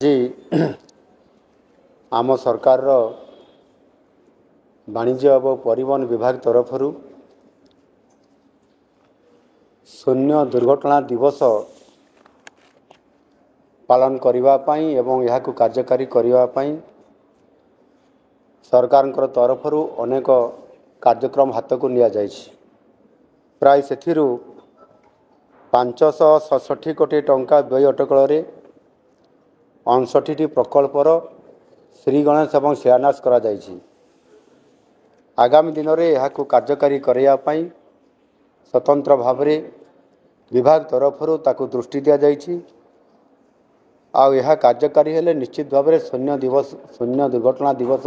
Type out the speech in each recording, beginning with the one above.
जी आम सरकार वाणिज्य और परिवहन विभाग तरफ शून्य दुर्घटना दिवस पालन करने एवं यह कार्यकारी करने सरकार तरफ अनेक कार्यक्रम हाथ को निया जाइछि। प्राय से 567 कोटी टंका व्यय अटकल 59 प्रकल्पर श्री गणेश एवं शिलान्यास करा जाइछि। आगामी दिन में यह कार्यकारी करने स्वतंत्र भाव विभाग तरफ ताकू दृष्टि दि जाइछि। यह कार्यकारी हेले निश्चित भाव शून्य दुर्घटना दिवस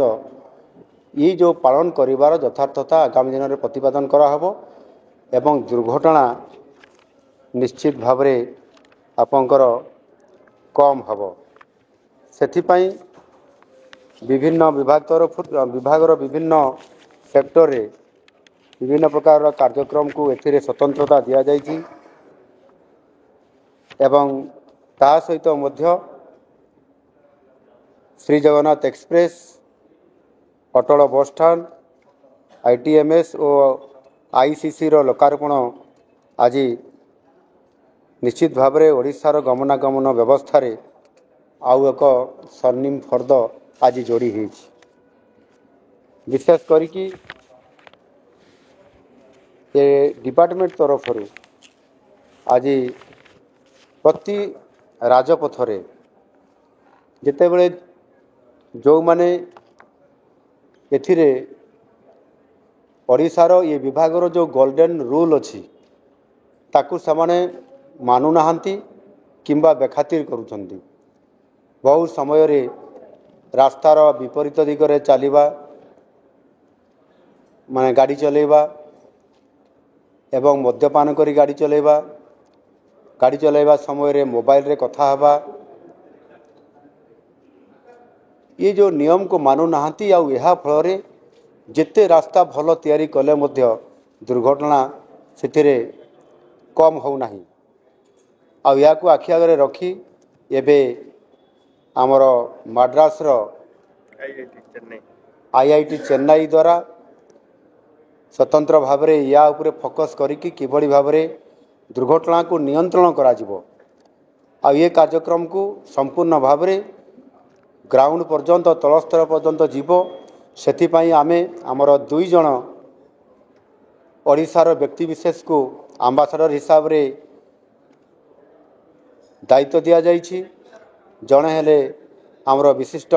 ये जो पालन करिवार यथार्थता आगामी दिन में प्रतिपादन कराहब एवं दुर्घटना निश्चित भाव आपंकर कम हब। सेथिपाई विभिन्न विभाग तरफ विभागर विभिन्न सेक्टर रे विभिन्न प्रकार कार्यक्रम को एथिरे स्वतंत्रता दिया जाइछि एवं ता सहित मध्य श्री जगन्नाथ एक्सप्रेस अटल बस स्टैंड आईटीएमएस और आईसीसी रो लोकार्पण आज निश्चित भाव ओडिशार गमनागमन व्यवस्था रे आउ एक स्वर्णिम फर्द आज जोड़ी है। विशेष करिकी ये डिपार्टमेंट तरफ आज प्रति राजपथ रे जिते बड़े जो माने एथिरे ओडिशार ये विभागर जो गोल्डन रूल अच्छी ताकू समाने मानु नाहांती किंबा बेखातिर करुछंती। बहु समय रे रास्तार विपरीत दिगरे चलवा माने गाड़ी चलेबा एवं मद्यपान करी गाड़ी चलेबा समय रे मोबाइल रे कथा हवा ये जो नियम को मानु नाहांती आउ यह फल रे जेते रास्ता भल तैयारी कले मध्य दुर्घटना सेतिरे कम हो नाही। आउ या को आखि आगे रखी एबे आमर मद्रास रो आईआईटी चेन्नई द्वारा स्वतंत्र भाव में या उपरे फोकस करिकी किभली भाव में दुर्घटना को नियंत्रण करा जिवो। आ ये कार्यक्रम को संपूर्ण भाव में ग्राउंड पर्यंत तल स्तर पर्यंत जीवो। सेथिपाई आमे आमर 2 जन ओडिशार व्यक्ति विशेष को आम्बासाडर हिसाब रे दायित्व दिया जाइछि। जड़े हेले आमर विशिष्ट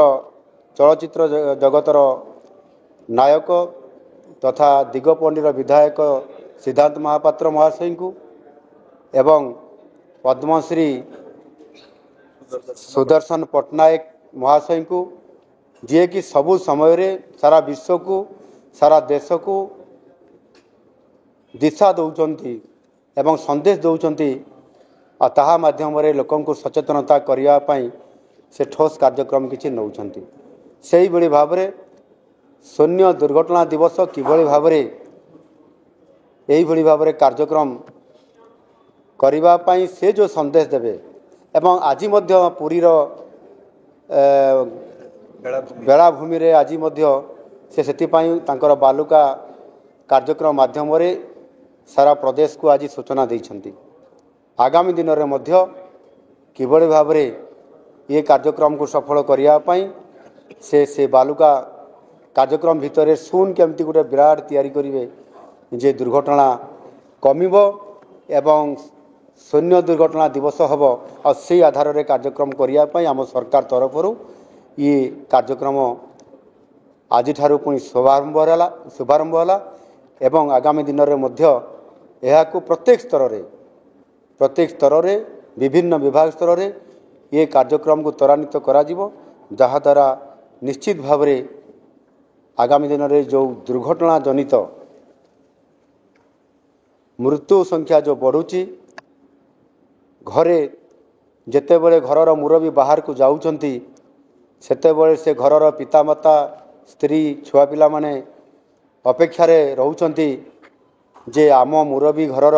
चलचित्र जगतर नायक तथा दिगपंडीर विधायक सिद्धांत महापात्र महाशय को एवं पद्मश्री सुदर्शन पट्टनायक महाशय को जी कि सबु समय रे सारा विश्व को सारा देश को दिशा दौरान एवं संदेश दौरान ताहा माध्यम रे लोकन को सचेतनता करने से ठोस कार्यक्रम किसी नौकरी से ही भाव में शून्य दुर्घटना दिवस किभली भाव में यही भाव में कार्यक्रम करने से जो संदेश देवे एवं आज पुरीर बेलाभूमि रे आज से बालुका कार्यक्रम माध्यम रे सारा प्रदेश को आज सूचना देइछंती। आगामी दिन में मध्य किभली भाव में ये कार्यक्रम को सफल करने से बालुका कार्यक्रम भितर शून केमती गोटे विराट तैयारी करेंगे जे दुर्घटना कमिब एवं शून्य दुर्घटना दिवस हम और से आधार रे कार्यक्रम करने आम सरकार तरफ ये कार्यक्रम आज पुणी शुभारंभ है एवं आगामी दिन में मध्य यह प्रत्येक स्तर रे विभिन्न विभाग स्तर रे ये कार्यक्रम को त्वरान्वित करा जिवो जहा द्वारा निश्चित भाव में आगामी दिन में जो दुर्घटना जनित मृत्यु संख्या जो बढ़ुची घरे जेते बड़े घरर मुरबी बाहर को जाउछंती सेते बड़े से घरर पितामाता स्त्री छुआ पिला माने अपेक्षार रहउछंती जे आम मुरबी घरर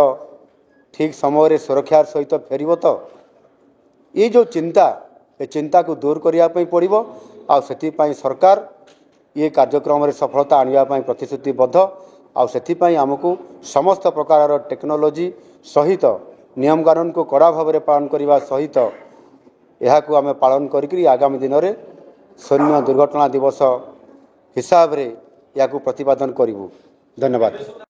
ठीक समय सुरक्षार सहित फेरब तो ये जो चिंता ए चिंता को दूर करने पड़ो आपाई सरकार ये कार्यक्रम सफलता आने प्रतिश्रुतिबद्ध आमको समस्त प्रकार टेक्नोलोजी सहित नियम कानून को कड़ा भाव में पालन करने सहित यह आम पालन करी आगामी दिन में सैन्य दुर्घटना दिवस हिसाब से या प्रतिपादन करूँ। धन्यवाद।